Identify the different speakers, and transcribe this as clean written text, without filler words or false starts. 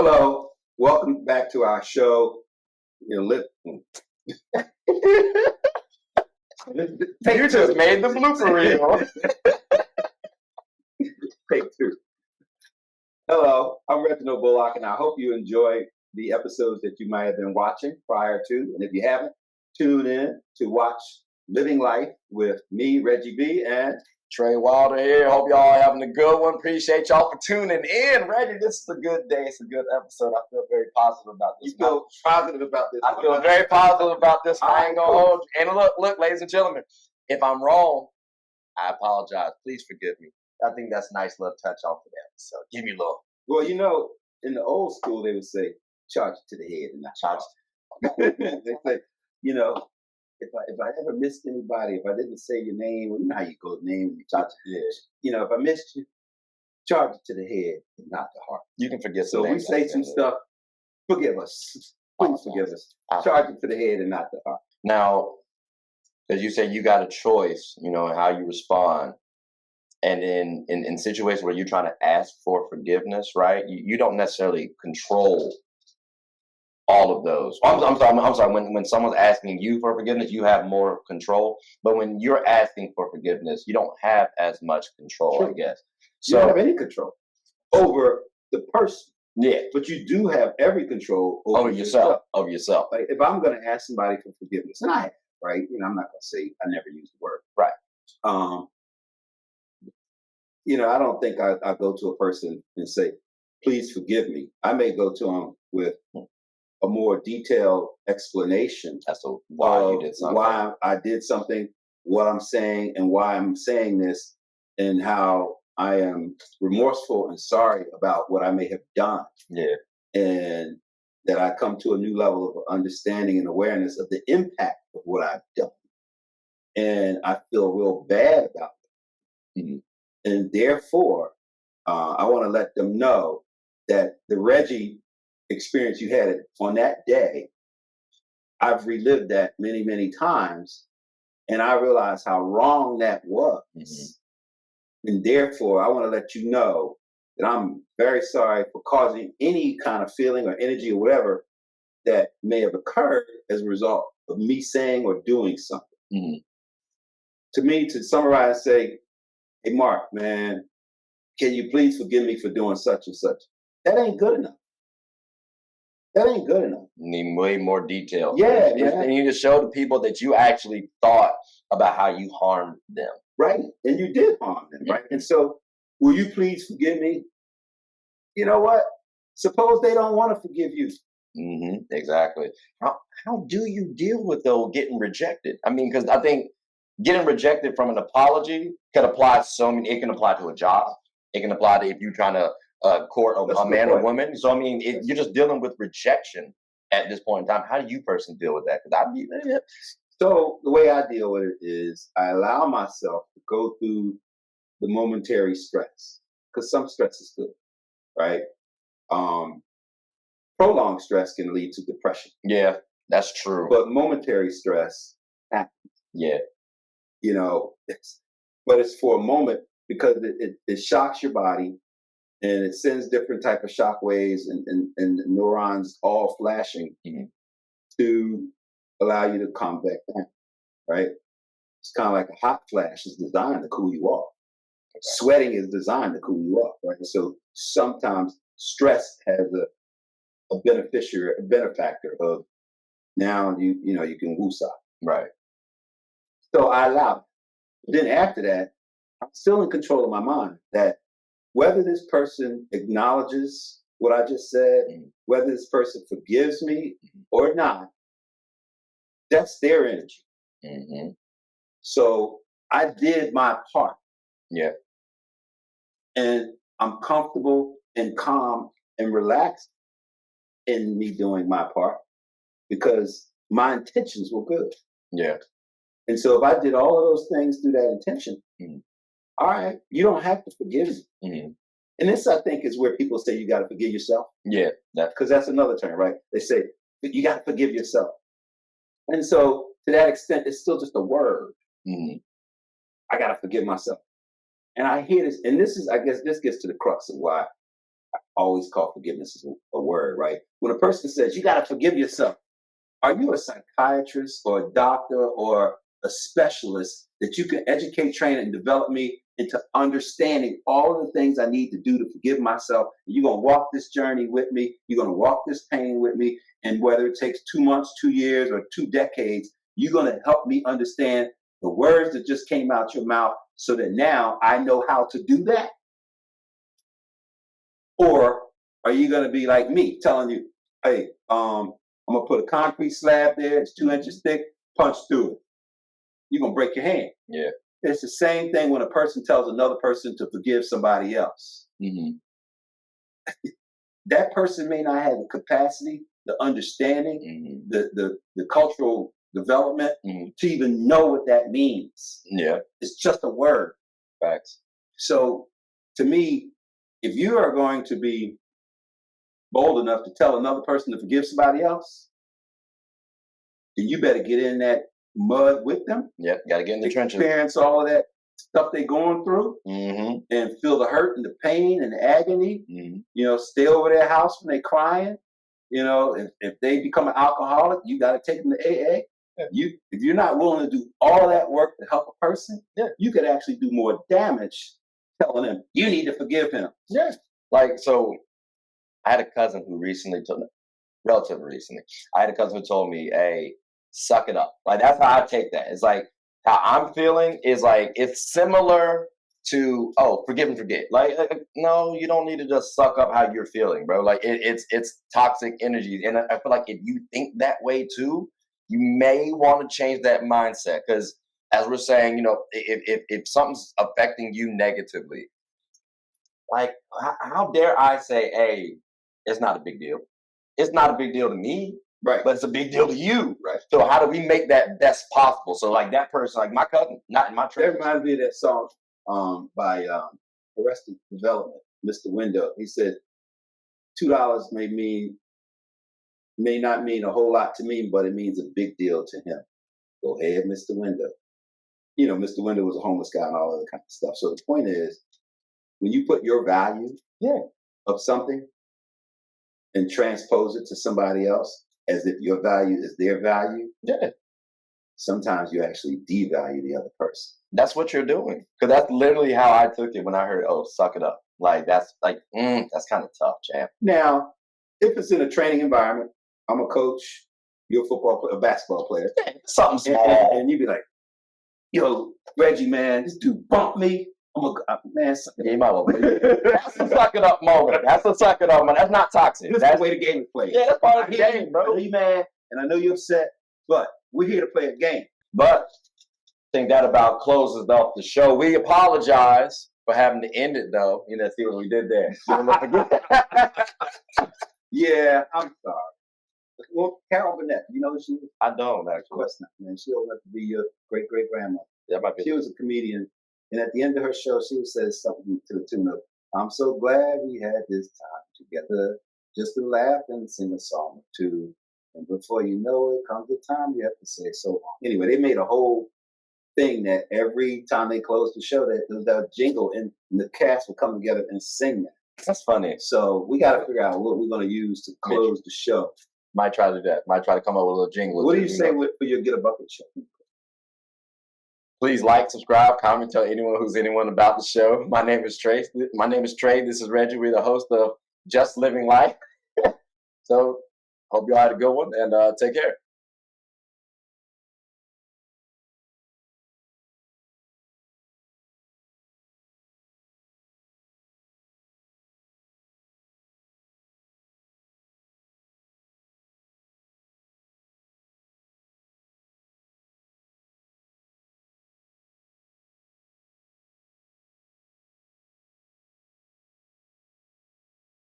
Speaker 1: Hello, welcome back to our show. You
Speaker 2: just made the blooper reel.
Speaker 1: Take two. Hello, I'm Reginald Bullock, and I hope you enjoy the episodes that you might have been watching prior to. And if you haven't, tune in to watch Living Life with me, Reggie B, and
Speaker 2: Trey Wilder here. Hope y'all are having a good one. Appreciate y'all for tuning in. Reggie, this is a good day. It's a good episode. I feel very positive about this.
Speaker 1: You feel positive about this?
Speaker 2: I feel very positive about this. I ain't gonna hold you. And look, ladies and gentlemen, if I'm wrong, I apologize. Please forgive me. I think that's a nice little touch off of that. So give me a little.
Speaker 1: Well, you know, in the old school, they would say, charge it to the head and not charge it. They say, you know, if I ever missed anybody, if I didn't say your name, well, you know how you go name and charge it to the head. You know, if I missed you, charge it to the head and not the heart.
Speaker 2: You can forget.
Speaker 1: So we say some stuff. Forgive us. Please forgive us. Charge it to the head and not the heart.
Speaker 2: Now, as you say, you got a choice, you know, in how you respond. And in situations where you're trying to ask for forgiveness, right? You don't necessarily control all of those. I'm sorry. When someone's asking you for forgiveness, you have more control. But when you're asking for forgiveness, you don't have as much control, I guess.
Speaker 1: So you don't have any control over the person.
Speaker 2: Yeah.
Speaker 1: But you do have every control
Speaker 2: over yourself. Over yourself.
Speaker 1: Like if I'm going to ask somebody for forgiveness, and I have, right? You know, I'm not going to say I never use the word.
Speaker 2: Right.
Speaker 1: You know, I don't think I go to a person and say, please forgive me. I may go to them with a more detailed explanation
Speaker 2: as to why you did something.
Speaker 1: Why I did something, what I'm saying, and why I'm saying this, and how I am remorseful and sorry about what I may have done.
Speaker 2: Yeah.
Speaker 1: And that I come to a new level of understanding and awareness of the impact of what I've done. And I feel real bad about it. Mm-hmm. And therefore, I want to let them know that the Reggie experience you had on that day, I've relived that many, many times. And I realized how wrong that was. Mm-hmm. And therefore, I want to let you know that I'm very sorry for causing any kind of feeling or energy or whatever that may have occurred as a result of me saying or doing something. Mm-hmm. To me, to summarize, say, hey, Mark, man, can you please forgive me for doing such and such? That ain't good enough. That ain't good enough.
Speaker 2: Need way more detail.
Speaker 1: Yeah,
Speaker 2: and you just show the people that you actually thought about how you harmed them.
Speaker 1: Right, and you did harm them, right? And so, will you please forgive me? You know what? Suppose they don't want to forgive you.
Speaker 2: Mm-hmm, exactly. How do you deal with, though, getting rejected? I mean, because I think getting rejected from an apology can apply so many. It can apply to a job. It can apply to if you're trying to court a man or woman. So I mean, you're just dealing with rejection at this point in time. How do you personally deal with that? Because
Speaker 1: So the way I deal with it is I allow myself to go through the momentary stress, because some stress is good, right? Prolonged stress can lead to depression.
Speaker 2: Yeah, that's true.
Speaker 1: But momentary stress happens.
Speaker 2: Yeah.
Speaker 1: You know, but it's for a moment because it shocks your body and it sends different type of shock waves and neurons all flashing to allow you to calm back down, right? It's kind of like a hot flash is designed to cool you off. Okay. Sweating is designed to cool you off, right? So sometimes stress has a benefactor of now you can woosah.
Speaker 2: Right.
Speaker 1: So I allow it. Then after that, I'm still in control of my mind that whether this person acknowledges what I just said, whether this person forgives me or not, that's their energy. Mm-hmm. So I did my part.
Speaker 2: Yeah.
Speaker 1: And I'm comfortable and calm and relaxed in me doing my part because my intentions were good.
Speaker 2: Yeah.
Speaker 1: And so if I did all of those things through that intention, all right, you don't have to forgive me. Mm-hmm. And this, I think, is where people say you got to forgive yourself.
Speaker 2: Yeah.
Speaker 1: Because that's another term, right? They say you got to forgive yourself. And so to that extent, it's still just a word. Mm-hmm. I got to forgive myself. And I hear this, and this is, I guess, this gets to the crux of why always call forgiveness as a word, right? When a person says you got to forgive yourself, are you a psychiatrist or a doctor or a specialist that you can educate, train, and develop me into understanding all of the things I need to do to forgive myself? You're going to walk this journey with me. You're going to walk this pain with me. And whether it takes 2 months, 2 years, or 2 decades, you're going to help me understand the words that just came out your mouth so that now I know how to do that? Or are you going to be like me, telling you, hey, I'm going to put a concrete slab there, it's 2 inches thick, punch through it. You're going to break your hand.
Speaker 2: Yeah.
Speaker 1: It's the same thing when a person tells another person to forgive somebody else.
Speaker 2: Mm-hmm.
Speaker 1: That person may not have the capacity, the understanding, the cultural development to even know what that means.
Speaker 2: Yeah.
Speaker 1: It's just a word.
Speaker 2: Facts.
Speaker 1: So to me, if you are going to be bold enough to tell another person to forgive somebody else, then you better get in that mud with them.
Speaker 2: Yep, got to get in the trenches.
Speaker 1: Experience all of that stuff they're going through and feel the hurt and the pain and the agony. You know, stay over their house when they're crying. You know, if they become an alcoholic, you got to take them to AA. If you're not willing to do all that work to help a person, you could actually do more damage telling them you need to forgive him.
Speaker 2: Yeah. Like, so I had a cousin who relatively recently, I had a cousin who told me, hey, suck it up. Like, that's how I take that. It's like, how I'm feeling is like, it's similar to, oh, forgive and forget. Like, no, you don't need to just suck up how you're feeling, bro. Like, it's toxic energy. And I feel like if you think that way too, you may want to change that mindset. Because as we're saying, you know, if something's affecting you negatively, like, how dare I say, hey, it's not a big deal. It's not a big deal to me,
Speaker 1: right?
Speaker 2: But it's a big deal to you,
Speaker 1: right?
Speaker 2: So how do we make that best possible? So like that person, like my cousin, not in my church.
Speaker 1: That reminds me of that song by Arrested Development, Mr. Window. He said, $2 may not mean a whole lot to me, but it means a big deal to him. Go ahead, Mr. Window. You know, Mr. Window was a homeless guy and all other kind of stuff. So the point is, when you put your value of something and transpose it to somebody else as if your value is their value, sometimes you actually devalue the other person.
Speaker 2: That's what you're doing. Because that's literally how I took it when I heard, oh, suck it up. Like, that's like, that's kind of tough, champ.
Speaker 1: Now, if it's in a training environment, I'm a coach, you're a basketball player.
Speaker 2: Something small.
Speaker 1: And you'd be like, yo, Reggie, man, this dude bumped me. Man, suck it up.
Speaker 2: That's a suck it up moment. That's a suck it up moment. That's not toxic.
Speaker 1: That's the way the game is played.
Speaker 2: Yeah, that's part of the game, bro.
Speaker 1: I know you mad, and I know you're upset, but we're here to play a game.
Speaker 2: But I think that about closes off the show. We apologize for having to end it, though. You know, see what we did there.
Speaker 1: Yeah, I'm sorry. Well, Carol Burnett, you know who she is?
Speaker 2: I don't, actually.
Speaker 1: Of course not, man. She old enough to be your great-great-grandmother.
Speaker 2: That might be.
Speaker 1: She was a comedian, and at the end of her show, she would say something to the tune of, I'm so glad we had this time together just to laugh and sing a song or two. And before you know it, comes the time you have to say so long. Anyway, they made a whole thing that every time they closed the show, that there was that jingle, and the cast would come together and sing that.
Speaker 2: That's funny.
Speaker 1: So we got to figure out what we're going to use to close the show.
Speaker 2: Might try to do that. Might try to come up with a little jingle.
Speaker 1: What do you say for your Get a Bucket show?
Speaker 2: Please like, subscribe, comment, tell anyone about the show. My name is Trey. This is Reggie. We're the host of Just Living Life. So hope you all had a good one, and take care.